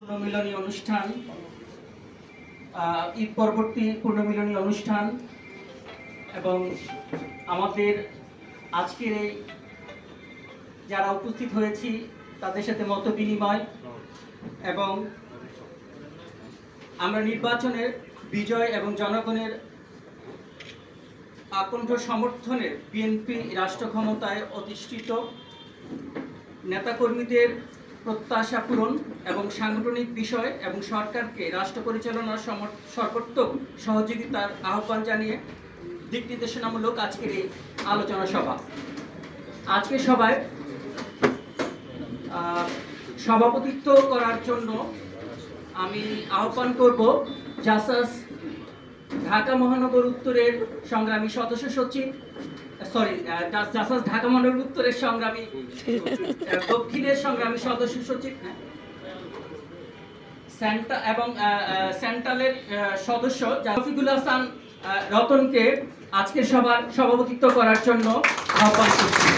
পুনর্মিলনী অনুষ্ঠান, ঈদ পরবর্তী পুনর্মিলনী অনুষ্ঠান এবং আমাদের আজকের এই যারা উপস্থিত হয়েছি তাদের সাথে মত বিনিময় এবং আমরা নির্বাচনের বিজয় এবং জনগণের আকণ্ঠ সমর্থনে বিএনপি রাষ্ট্র ক্ষমতায় অধিষ্ঠিত নেতাকর্মীদের প্রত্যাশা পূরণ এবং সাংগঠনিক বিষয় এবং সরকারকে রাষ্ট্র পরিচালনার সর্বোত্তম সহযোগিতার আহ্বান জানিয়ে দিক নির্দেশনামূলক আজকের এই আলোচনা সভা। আজকে সভায় সভাপতিত্ব করার জন্য আমি আহ্বান করব জাসাস ঢাকা মহানগর উত্তরের সংগ্রামী সদস্য সচিব জাসাস ঢাকা মহানগর উত্তরের সংগ্রামী দক্ষিণের সংগ্রামী সদস্য সচিব এবং সেন্ট্রালের সদস্য রফিকুল হাসান রতনকে আজকের সভার সভাপতিত্ব করার জন্য আহ্বান করছি।